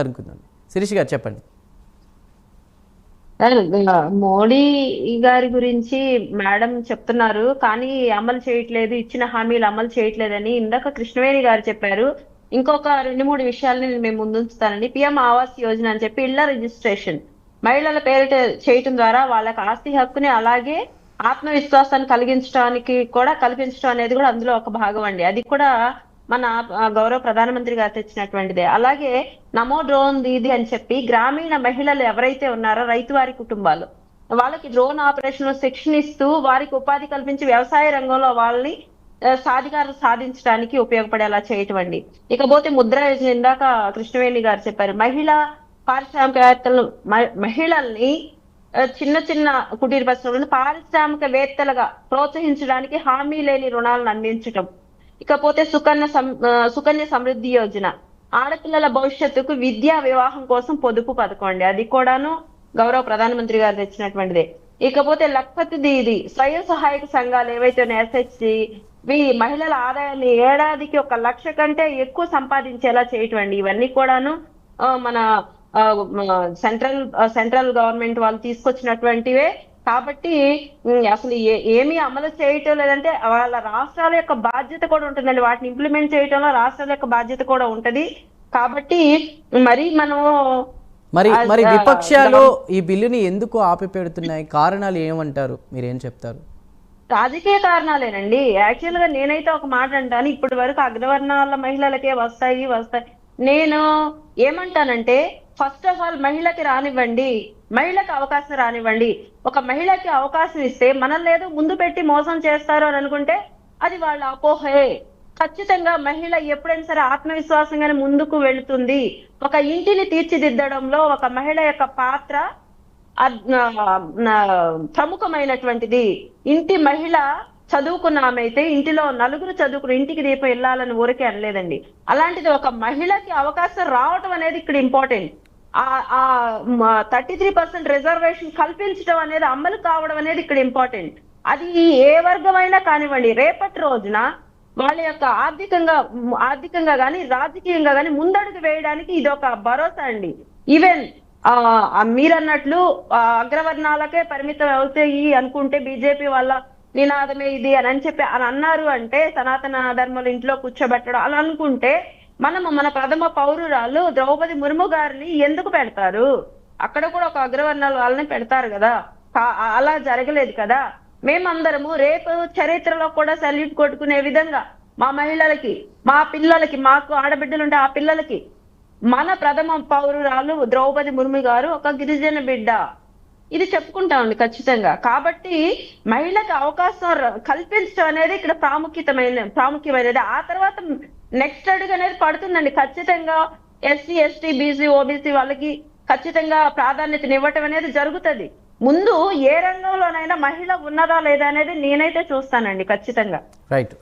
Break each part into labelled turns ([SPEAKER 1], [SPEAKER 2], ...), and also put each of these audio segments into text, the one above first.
[SPEAKER 1] అనుకుందండి. శిరీష్ గారు చెప్పండి.
[SPEAKER 2] మోడీ గారి గురించి మేడం చెప్తున్నారు, కానీ అమలు చేయట్లేదు, ఇచ్చిన హామీలు అమలు చేయట్లేదని ఇందాక కృష్ణవేణి గారు చెప్పారు. ఇంకొక 2, 3 విషయాలని మేము ముందుంచుతానండి. పిఎం ఆవాస్ యోజన అని చెప్పి ఇళ్ల రిజిస్ట్రేషన్ మహిళల పేరిట చేయటం ద్వారా వాళ్ళకి ఆస్తి హక్కుని, అలాగే ఆత్మవిశ్వాసాన్ని కల్పించడం అనేది కూడా అందులో ఒక భాగం అండి. అది కూడా మన గౌరవ ప్రధానమంత్రి గారు తెచ్చినటువంటిదే. అలాగే నమో డ్రోన్ దీది అని చెప్పి గ్రామీణ మహిళలు ఎవరైతే ఉన్నారో రైతు వారి కుటుంబాలు, వాళ్ళకి డ్రోన్ ఆపరేషన్ శిక్షణ ఇస్తూ వారికి ఉపాధి కల్పించి వ్యవసాయ రంగంలో వాళ్ళని సాధికారత సాధించడానికి ఉపయోగపడేలా చేయటం అండి. ఇకపోతే ముద్ర యోజన ఇందాక కృష్ణవేణి గారు చెప్పారు. మహిళా పారిశ్రామికవేత్తలు మహిళల్ని చిన్న చిన్న కుటీర పరిశ్రమలను పారిశ్రామికవేత్తలుగా ప్రోత్సహించడానికి హామీ లేని రుణాలను అందించటం. ఇకపోతే సుకన్య సమృద్ధి యోజన ఆడపిల్లల భవిష్యత్తుకు విద్యా వివాహం కోసం పొదుపు పథకం అండి. అది కూడాను గౌరవ ప్రధానమంత్రి గారు తెచ్చినటువంటిదే. ఇకపోతే లఖపతి దీది స్వయం సహాయక సంఘాలు ఏవైతే ఎస్హెచ్జి మహిళల ఆదాయాన్ని ఏడాదికి 1 లక్ష కంటే ఎక్కువ సంపాదించేలా చేయటం. ఇవన్నీ కూడాను మన సెంట్రల్ గవర్నమెంట్ వాళ్ళు తీసుకొచ్చినటువంటివే. కాబట్టి అసలు ఏమీ అమలు చేయటం లేదంటే వాళ్ళ రాష్ట్రాల యొక్క బాధ్యత కూడా ఉంటుందండి. వాటిని ఇంప్లిమెంట్ చేయటంలో రాష్ట్రాల యొక్క బాధ్యత కూడా ఉంటది. కాబట్టి
[SPEAKER 1] మరి విపక్షాలు ఈ బిల్లుని ఎందుకు ఆపిపెడుతున్నాయి? కారణాలు ఏమంటారు? మీరేం చెప్తారు?
[SPEAKER 2] రాజకీయ కారణాలేనండి. యాక్చువల్ గా నేనైతే ఒక మాట అంటాను, ఇప్పటి వరకు అగ్రవర్ణాల మహిళలకే వస్తాయి. నేను ఏమంటానంటే, ఫస్ట్ ఆఫ్ ఆల్ మహిళకి రానివ్వండి, మహిళకి అవకాశం రానివ్వండి. ఒక మహిళకి అవకాశం ఇస్తే మనల్ని ఏదో ముందు పెట్టి మోసం చేస్తారు అని అనుకుంటే అది వాళ్ళ అపోహే. ఖచ్చితంగా మహిళ ఎప్పుడైనా సరే ఆత్మవిశ్వాసంగానే ముందుకు వెళుతుంది. ఒక ఇంటిని తీర్చిదిద్దడంలో ఒక మహిళ యొక్క పాత్ర ప్రముఖమైనటువంటిది. ఇంటి మహిళ చదువుకున్న ఆమె అయితే ఇంటిలో నలుగురు చదువుకుని ఇంటికి దీపం వెళ్ళాలని ఊరికే అనలేదండి. అలాంటిది ఒక మహిళకి అవకాశం రావటం అనేది ఇక్కడ ఇంపార్టెంట్. ఆ 33% రిజర్వేషన్ కల్పించడం అనేది అమలు కావడం అనేది ఇక్కడ ఇంపార్టెంట్. అది ఏ వర్గమైనా కానివ్వండి, రేపటి రోజున వాళ్ళ యొక్క ఆర్థికంగా గాని రాజకీయంగా గాని ముందడుగు వేయడానికి ఇది ఒక భరోసా అండి. ఈవెన్ మీరన్నట్లు అగ్రవర్ణాలకే పరిమితం అవుతాయి అనుకుంటే బీజేపీ వాళ్ళ నినాదమే ఇది అని చెప్పి అన్నారు అంటే, సనాతన ధర్మాలు ఇంట్లో కూర్చోబెట్టడం అలా అనుకుంటే మన ప్రథమ పౌరురాలు ద్రౌపది ముర్ము గారిని ఎందుకు పెడతారు? అక్కడ కూడా ఒక అగ్రవర్ణాల వాళ్ళని పెడతారు కదా. అలా జరగలేదు కదా. మేమందరము రేపు చరిత్రలో కూడా సల్యూట్ కొట్టుకునే విధంగా మా మహిళలకి, మా పిల్లలకి, మాకు ఆడబిడ్డలుంటే ఆ పిల్లలకి మన ప్రథమ పౌరురాలు ద్రౌపది ముర్ము గారు ఒక గిరిజన బిడ్డ, ఇది చెప్పుకుంటామండి ఖచ్చితంగా. కాబట్టి మహిళకు అవకాశం కల్పించడం అనేది ఇక్కడ ప్రాముఖ్యమైనది. ఆ తర్వాత నెక్స్ట్ అడుగు అనేది పడుతుందండి. ఖచ్చితంగా ఎస్సీ, ఎస్టీ, బీసీ, ఓబీసీ వాళ్ళకి ఖచ్చితంగా ప్రాధాన్యతనివ్వటం అనేది జరుగుతుంది. ముందు ఏ రంగంలోనైనా మహిళ ఉన్నదా లేదా అనేది నేనైతే చూస్తానండి ఖచ్చితంగా.
[SPEAKER 1] రైట్.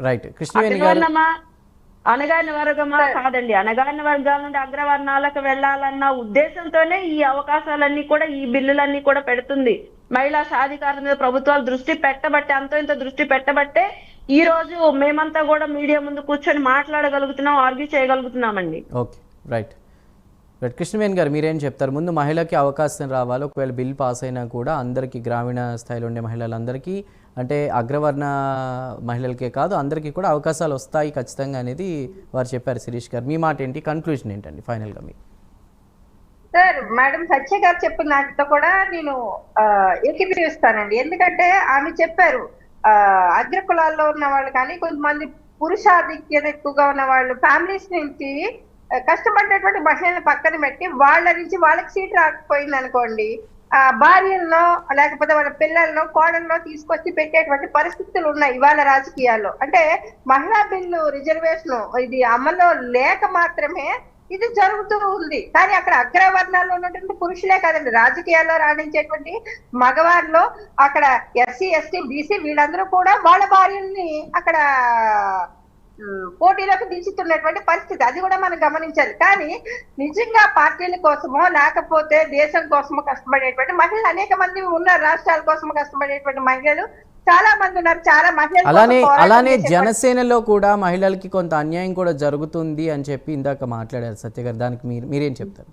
[SPEAKER 2] అణగారిన వర్గమా కాదండి. అణగారిన వర్గాల నుండి అగ్రవర్ణాలకు వెళ్లాలన్న ఉద్దేశంతోనే ఈ అవకాశాలన్నీ కూడా, ఈ బిల్లులన్నీ కూడా పెడుతుంది. మహిళా సాధికారత మీద ప్రభుత్వాలు దృష్టి పెట్టబట్టే, ఇంత దృష్టి పెట్టబట్టే ఈ రోజు మేమంతా కూడా మీడియా ముందు కూర్చొని మాట్లాడగలుగుతున్నాం, ఆర్గ్యూ చేయగలుగుతున్నామండి.
[SPEAKER 1] Okay, right. కృష్ణవేణి గారు మీరేం చెప్తారు? ముందు మహిళకి అవకాశం రావాలి. ఒకవేళ బిల్ పాస్ అయినా కూడా అందరికీ, గ్రామీణ స్థాయిలో ఉండే మహిళలందరికీ, అంటే అగ్రవర్ణ మహిళలకే కాదు అందరికీ కూడా అవకాశాలు వస్తాయి ఖచ్చితంగా అనేది వారు చెప్పారు. శిరీష్ గారు మీ మాట ఏంటి? కన్క్లూజన్ ఏంటండి ఫైనల్గా మీరు?
[SPEAKER 3] సార్, మేడం సత్య గారు చెప్పిన దాంతో కూడా నేను ఏకీభవిస్తానండి. ఎందుకంటే ఆమె చెప్పారు, అగ్ర కులాల్లో ఉన్న వాళ్ళు కానీ కొంతమంది పురుషాధిక్యత ఎక్కువగా ఉన్న వాళ్ళు ఫ్యామిలీస్ నుంచి కష్టపడినటువంటి మహిళలను పక్కన పెట్టి వాళ్ళ నుంచి వాళ్ళకి సీట్ రాకపోయింది అనుకోండి, భార్యల్లో లేకపోతే వాళ్ళ పిల్లల్లో, కోడల్లో తీసుకొచ్చి పెట్టేటువంటి పరిస్థితులు ఉన్నాయి ఇవాళ రాజకీయాల్లో. అంటే మహిళా బిల్లు రిజర్వేషన్ ఇది అమల్లో లేక మాత్రమే ఇది జరుగుతూ ఉంది. కానీ అక్కడ అగ్రవర్ణాల్లో ఉన్నటువంటి పురుషులే కాదండి, రాజకీయాల్లో రాణించేటువంటి మగవారిలో అక్కడ ఎస్సీ, ఎస్టీ, బీసీ వీళ్ళందరూ కూడా వాళ్ళ భార్యల్ని అక్కడ పోటీలోకి దించుతున్నటువంటి పరిస్థితి, అది కూడా మనం గమనించాలి. కానీ నిజంగా పార్టీల కోసమో లేకపోతే దేశం కోసమో కష్టపడేటువంటి మహిళలు అనేక మంది ఉన్నారు. రాష్ట్రాల కోసం కష్టపడేటువంటి మహిళలు చాలా మంది ఉన్నారు. చాలా మహిళలు
[SPEAKER 1] అలానే జనసేనలో కూడా మహిళలకి కొంత అన్యాయం కూడా జరుగుతుంది అని చెప్పి ఇందాక మాట్లాడారు సత్య గారు. దానికి మీరేం చెప్తారు?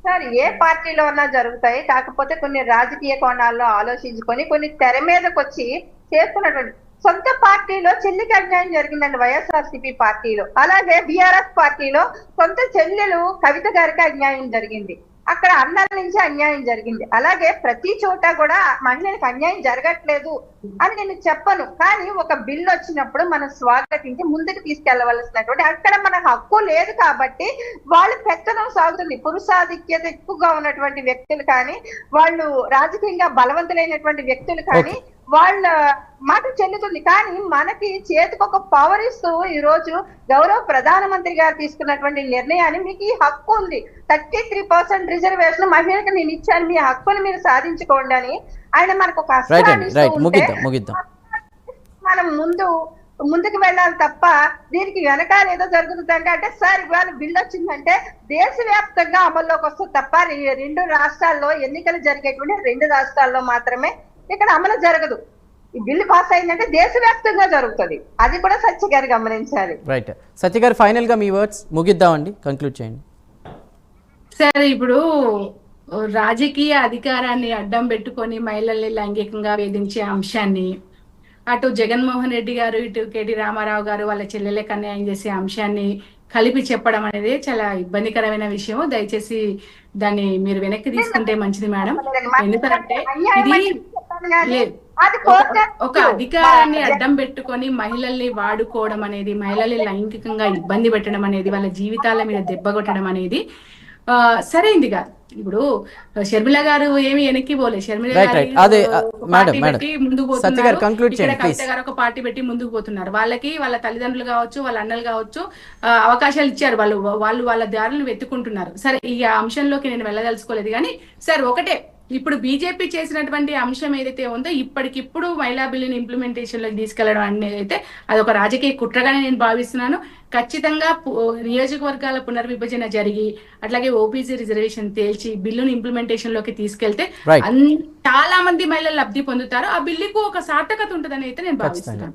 [SPEAKER 3] సార్ ఏ పార్టీలో ఉన్నా జరుగుతాయి. కాకపోతే కొన్ని రాజకీయ కోణాల్లో ఆలోచించుకొని కొన్ని తెర మీదకి వచ్చి చేస్తున్నటువంటి సొంత పార్టీలో చెల్లికి అన్యాయం జరిగిందండి వైఎస్ఆర్సీపీ పార్టీలో. అలాగే బీఆర్ఎస్ పార్టీలో సొంత చెల్లెలు కవిత గారికి అన్యాయం జరిగింది. అక్కడ అన్నల నుంచి అన్యాయం జరిగింది. అలాగే ప్రతి చోట కూడా మహిళలకు అన్యాయం జరగట్లేదు అని నేను చెప్పను. కానీ ఒక బిల్ వచ్చినప్పుడు మనం స్వాగతించి ముందుకు తీసుకెళ్లవలసినటువంటి అక్కడ మన హక్కు లేదు కాబట్టి వాళ్ళు పెత్తనం సాగుతుంది. పురుషాధిక్యత ఎక్కువగా ఉన్నటువంటి వ్యక్తులు కానీ, వాళ్ళు రాజకీయంగా బలవంతులైనటువంటి వ్యక్తులు కానీ వాళ్ళ మాట చెల్లుతుంది. కానీ మనకి చేతికి ఒక పవర్ ఇస్తూ ఈ రోజు గౌరవ ప్రధానమంత్రి గారు తీసుకున్నటువంటి నిర్ణయాన్ని మీకు ఈ హక్కు ఉంది, 33% రిజర్వేషన్ మహిళలకు నేను ఇచ్చాను, మీ హక్కుని మీరు సాధించుకోండి అని ఆయన మనకు ఒక అస్త్రాన్ని ఇస్తూ ఉంటే మనం ముందుకు వెళ్ళాలి తప్ప దీనికి వెనకాల ఏదో జరుగుతుందంటే అంటే సార్ ఇవాళ బిల్ వచ్చిందంటే దేశవ్యాప్తంగా అమల్లోకి వస్తుంది తప్ప 2 రాష్ట్రాల్లో ఎన్నికలు జరిగేటువంటి 2 రాష్ట్రాల్లో మాత్రమే ఇక్కడ అమలు జరగదు. ఈ బిల్లు పాస్ అయిందంటే దేశవ్యాప్తంగా జరుగుతుంది. అది కూడా సత్య గారు గమనించాలి.
[SPEAKER 1] రైట్ సత్య గారు, ఫైనల్ గా మీ వర్డ్స్ ముగిద్దామండి, కంక్లూడ్ చేయండి.
[SPEAKER 4] సార్ ఇప్పుడు రాజకీయ అధికారాన్ని అడ్డం పెట్టుకొని మహిళల్ని లైంగికంగా వేధించే అంశాన్ని అటు జగన్మోహన్ రెడ్డి గారు ఇటు కేటీ రామారావు గారు వాళ్ళ చెల్లెలకు అన్యాయం చేసే అంశాన్ని కలిపి చెప్పడం అనేది చాలా ఇబ్బందికరమైన విషయం. దయచేసి దాన్ని మీరు వెనక్కి తీసుకుంటే మంచిది మేడం. ఎందుకంటే ఇది ఒక అధికారాన్ని అడ్డం పెట్టుకొని మహిళల్ని వాడుకోవడం అనేది, మహిళల్ని లైంగికంగా ఇబ్బంది పెట్టడం అనేది, వాళ్ళ జీవితాల మీద దెబ్బ కొట్టడం అనేది సరైంది కాదు. ఇప్పుడు షర్మిల గారు ఏమి వెనక్కి పోలేదు. షర్మిల గారు ముందుకు పోతున్నారు, ఇక్కడ కవిత గారు ఒక పార్టీ పెట్టి ముందుకు పోతున్నారు. వాళ్ళకి వాళ్ళ తల్లిదండ్రులు కావచ్చు, వాళ్ళ అన్నలు కావచ్చు అవకాశాలు ఇచ్చారు. వాళ్ళు వాళ్ళ దారులను వెతుకుంటున్నారు. సరే ఈ అంశంలోకి నేను వెళ్ళదలుచుకోలేదు. కానీ సార్ ఒకటే, ఇప్పుడు బీజేపీ చేసినటువంటి అంశం ఏదైతే ఉందో ఇప్పటికిప్పుడు మహిళా బిల్లుని ఇంప్లిమెంటేషన్ లోకి తీసుకెళ్లడం అనేది అయితే అదొక రాజకీయ కుట్రగానే నేను భావిస్తున్నాను. ఖచ్చితంగా నియోజకవర్గాల పునర్విభజన జరిగి అట్లాగే ఓబీసీ రిజర్వేషన్ తేల్చి బిల్లుని ఇంప్లిమెంటేషన్ లోకి తీసుకెళ్తే చాలా మంది మహిళలు లబ్ధి పొందుతారు. ఆ బిల్లుకు ఒక సార్థకత ఉంటుందని అయితే నేను భావిస్తున్నాను.